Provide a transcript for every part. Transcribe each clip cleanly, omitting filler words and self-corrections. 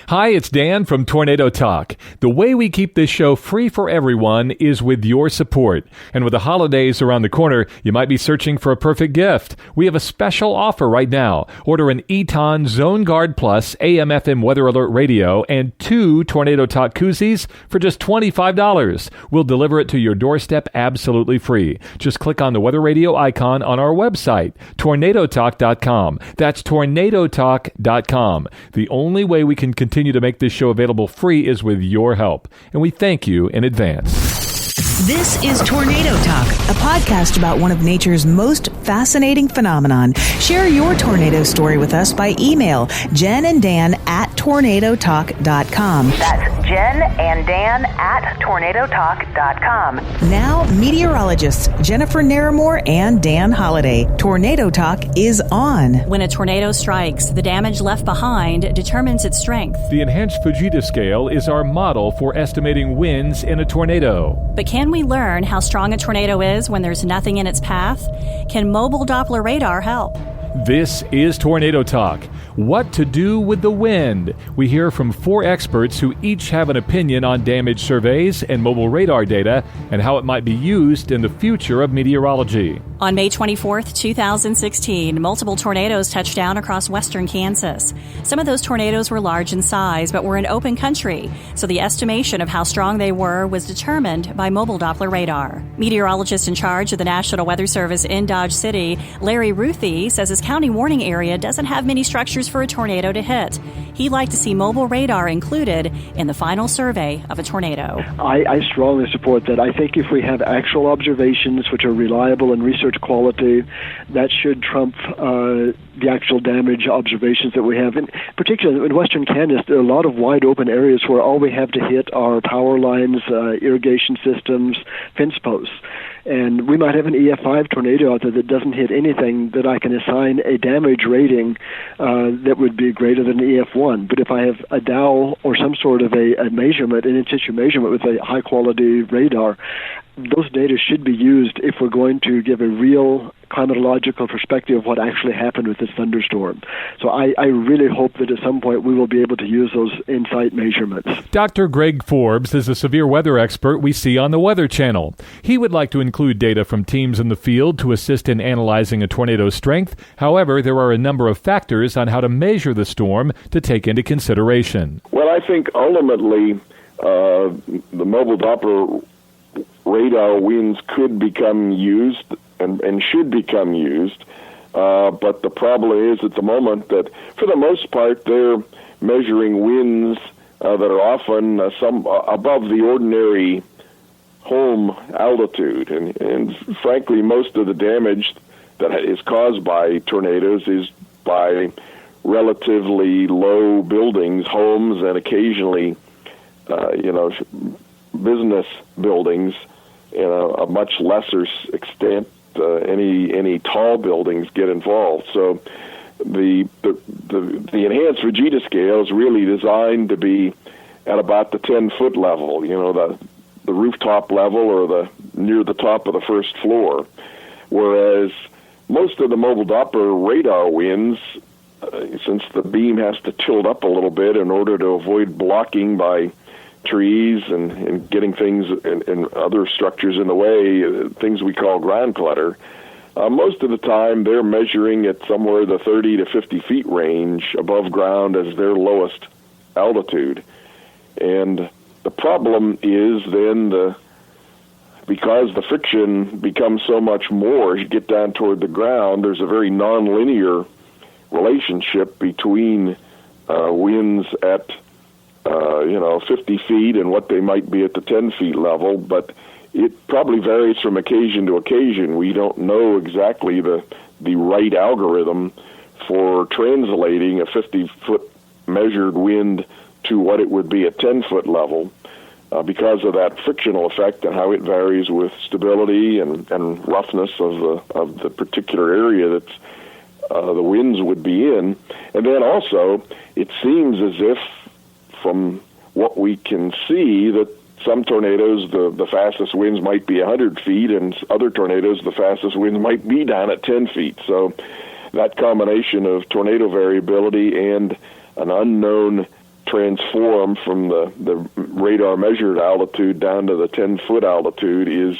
Hi, it's Dan from Tornado Talk. The way we keep this show free for everyone is with your support. And with the holidays around the corner, you might be searching for a perfect gift. We have a special offer right now. Order an Eton Zone Guard Plus AM/FM Weather Alert Radio and 2 Tornado Talk koozies for just $25. We'll deliver it to your doorstep absolutely free. Just click on the weather radio icon on our website, tornadotalk.com. That's tornadotalk.com. The only way we can continue to make this show available free is with your help, and we thank you in advance. This is Tornado Talk, a podcast about one of nature's most fascinating phenomenon. Share your tornado story with us by email, Jen and Dan at tornadotalk.com. That's Jen and Dan at tornadotalk.com. Now, meteorologists Jennifer Naramore and Dan Holliday. Tornado Talk is on. When a tornado strikes, the damage left behind determines its strength. The Enhanced Fujita Scale is our model for estimating winds in a tornado. But can we learn how strong a tornado is when there's nothing in its path? Can Mobile Doppler Radar help? This is Tornado Talk. What to do with the wind? We hear from 4 experts who each have an opinion on damage surveys and mobile radar data and how it might be used in the future of meteorology. On May 24th, 2016, multiple tornadoes touched down across western Kansas. Some of those tornadoes were large in size, but were in open country, so the estimation of how strong they were was determined by Mobile Doppler Radar. Meteorologist in charge of the National Weather Service in Dodge City, Larry Ruthie, says his county warning area doesn't have many structures for a tornado to hit. He'd like to see mobile radar included in the final survey of a tornado. I strongly support that. I think if we have actual observations which are reliable and research quality, that should trump the actual damage observations that we have. In particular, in western Kansas, there are a lot of wide open areas where all we have to hit are power lines, irrigation systems, fence posts. And we might have an EF5 tornado out there that doesn't hit anything that I can assign a damage rating that would be greater than an EF1. But if I have a Dow or some sort of a measurement, an in-situ measurement with a high-quality radar, those data should be used if we're going to give a real climatological perspective of what actually happened with this thunderstorm. So I really hope that at some point we will be able to use those in-site measurements. Dr. Greg Forbes is a severe weather expert we see on the Weather Channel. He would like to include data from teams in the field to assist in analyzing a tornado's strength. However, there are a number of factors on how to measure the storm to take into consideration. Well, I think ultimately the Mobile Doppler radar winds could become used and should become used, but the problem is at the moment that for the most part they're measuring winds that are often some above the ordinary home altitude, and frankly most of the damage that is caused by tornadoes is by relatively low buildings, homes, and occasionally business buildings. In a much lesser extent, any tall buildings get involved. So the Enhanced Fujita Scale is really designed to be at about the 10-foot level, the rooftop level or near the top of the first floor, whereas most of the Mobile Doppler radar winds, since the beam has to tilt up a little bit in order to avoid blocking by trees and getting things and other structures in the way, things we call ground clutter. Most of the time they're measuring at somewhere the 30 to 50 feet range above ground as their lowest altitude. And the problem is then because the friction becomes so much more as you get down toward the ground, there's a very nonlinear relationship between winds at 50 feet and what they might be at the 10 feet level, but it probably varies from occasion to occasion. We don't know exactly the right algorithm for translating a 50-foot measured wind to what it would be at 10-foot level because of that frictional effect and how it varies with stability and roughness of the particular area that the winds would be in. And then also, it seems as if from what we can see that some tornadoes, the fastest winds might be 100 feet, and other tornadoes, the fastest winds might be down at 10 feet. So that combination of tornado variability and an unknown transform from the radar measured altitude down to the 10-foot altitude is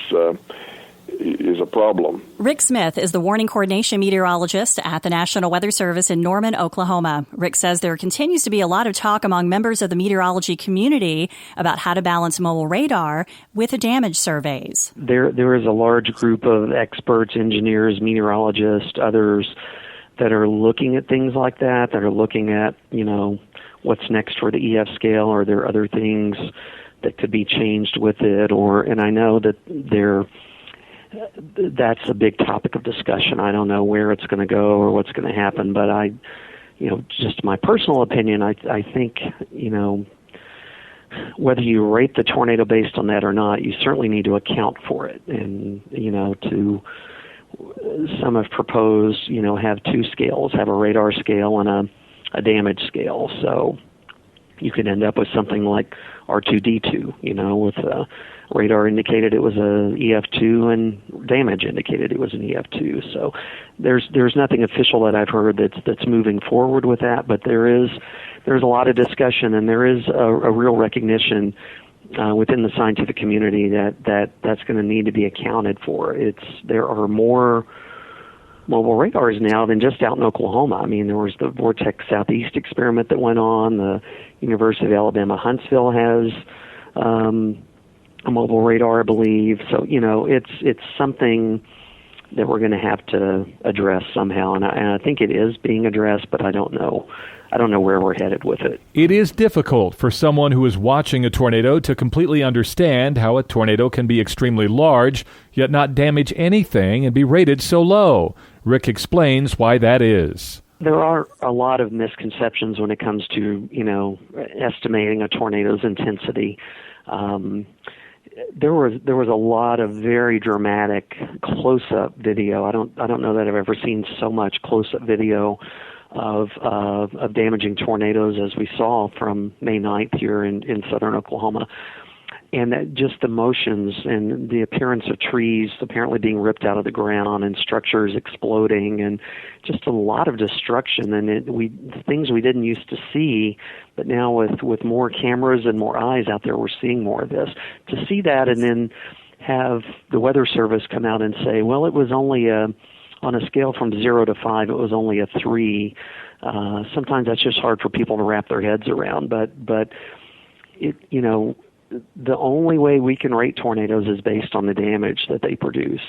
a problem. Rick Smith is the warning coordination meteorologist at the National Weather Service in Norman, Oklahoma. Rick says there continues to be a lot of talk among members of the meteorology community about how to balance mobile radar with damage surveys. There is a large group of experts, engineers, meteorologists, others that are looking at things like that are looking at, what's next for the EF scale, or there are other things that could be changed with it, and I know that that's a big topic of discussion. I don't know where it's going to go or what's going to happen, but just my personal opinion, I think, whether you rate the tornado based on that or not, you certainly need to account for it. And, some have proposed, have two scales, have a radar scale and a damage scale. So you could end up with something like R2D2, with radar indicated it was a EF2 and damage indicated it was an EF2. So there's nothing official that I've heard that's moving forward with that, but there's a lot of discussion, and there is a real recognition within the scientific community that's going to need to be accounted for. There are more mobile radars now than just out in Oklahoma. I mean, there was the Vortex Southeast experiment that went on. The University of Alabama Huntsville has a mobile radar, I believe. So, it's something that we're going to have to address somehow, and I think it is being addressed, but I don't know where we're headed with it. It is difficult for someone who is watching a tornado to completely understand how a tornado can be extremely large, yet not damage anything and be rated so low. Rick explains why that is. There are a lot of misconceptions when it comes to, estimating a tornado's intensity. There was a lot of very dramatic close-up video. I don't know that I've ever seen so much close-up video of damaging tornadoes as we saw from May 9th here in southern Oklahoma. And that just the motions and the appearance of trees apparently being ripped out of the ground and structures exploding and just a lot of destruction. And things we didn't used to see, but now with more cameras and more eyes out there, we're seeing more of this. To see that and then have the Weather Service come out and say, well, it was only on a scale from 0 to 5, it was only a 3. Sometimes that's just hard for people to wrap their heads around. But it, the only way we can rate tornadoes is based on the damage that they produce.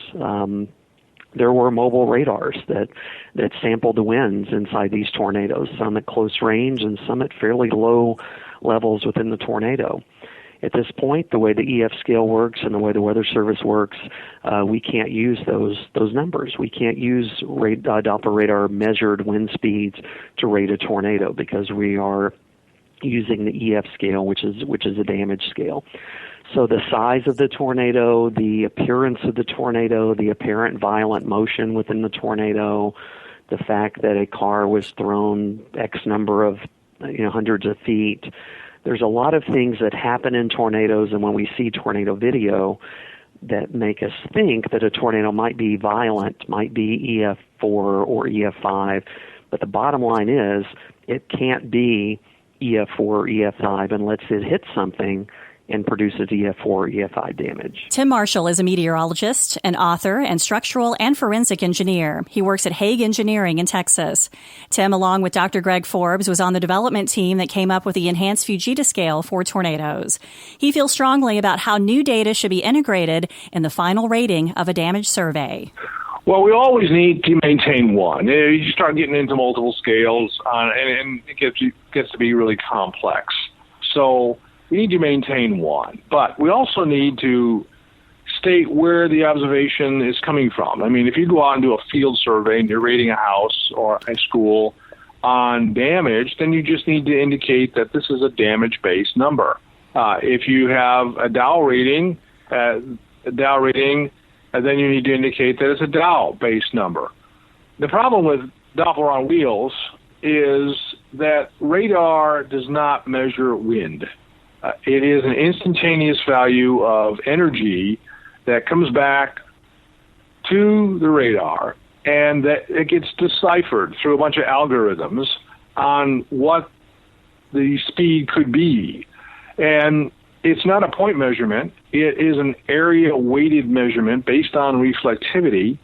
There were mobile radars that sampled the winds inside these tornadoes, some at close range and some at fairly low levels within the tornado. At this point, the way the EF scale works and the way the Weather Service works, we can't use those numbers. We can't use Doppler radar measured wind speeds to rate a tornado because we are using the EF scale, which is a damage scale. So the size of the tornado, the appearance of the tornado, the apparent violent motion within the tornado, the fact that a car was thrown X number of hundreds of feet. There's a lot of things that happen in tornadoes, and when we see tornado video, that make us think that a tornado might be violent, might be EF4 or EF5. But the bottom line is it can't be EF4 or EF5 unless it hits something and produces EF4 or EF5 damage. Tim Marshall is a meteorologist, an author, and structural and forensic engineer. He works at Hague Engineering in Texas. Tim, along with Dr. Greg Forbes, was on the development team that came up with the Enhanced Fujita Scale for tornadoes. He feels strongly about how new data should be integrated in the final rating of a damage survey. Well, we always need to maintain one. You start getting into multiple scales, and it gets to be really complex. So we need to maintain one. But we also need to state where the observation is coming from. I mean, if you go out and do a field survey and you're rating a house or a school on damage, then you just need to indicate that this is a damage-based number. If you have a Dow rating, then you need to indicate that it's a Dow-based number. The problem with Doppler on wheels is that radar does not measure wind. It is an instantaneous value of energy that comes back to the radar, and that it gets deciphered through a bunch of algorithms on what the speed could be. And it's not a point measurement. It is an area-weighted measurement based on reflectivity,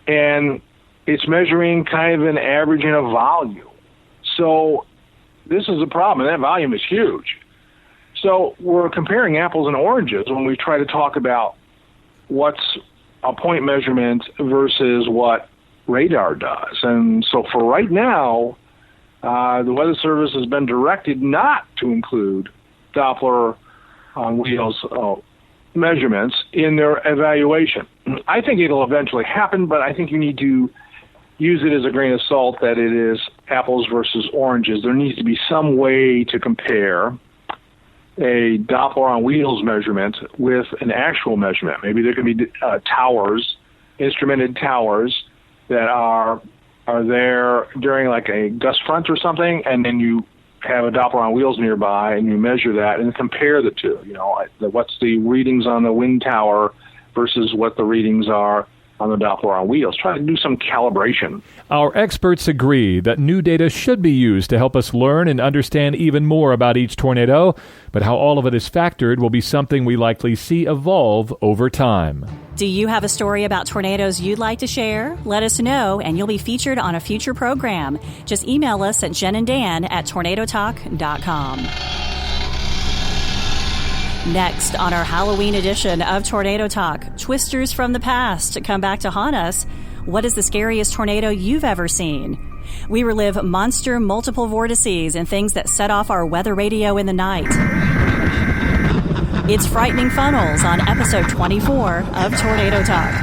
and it's measuring kind of an average in a volume. So this is a problem, and that volume is huge. So we're comparing apples and oranges when we try to talk about what's a point measurement versus what radar does. And so for right now, the Weather Service has been directed not to include Doppler on wheels measurements in their evaluation. I think it'll eventually happen, but I think you need to use it as a grain of salt that it is apples versus oranges. There needs to be some way to compare a Doppler on wheels measurement with an actual measurement. Maybe there can be towers, instrumented towers that are there during like a gust front or something, and then you have a Doppler on wheels nearby and you measure that and compare the two. You know, what's the readings on the wind tower versus what the readings are on the Doppler on wheels. Try to do some calibration. Our experts agree that new data should be used to help us learn and understand even more about each tornado, but how all of it is factored will be something we likely see evolve over time. Do you have a story about tornadoes you'd like to share? Let us know, and you'll be featured on a future program. Just email us at jenanddan@tornadotalk.com. Next on our Halloween edition of Tornado Talk, twisters from the past come back to haunt us. What is the scariest tornado you've ever seen? We relive monster multiple vortices and things that set off our weather radio in the night. It's Frightening Funnels on episode 24 of Tornado Talk.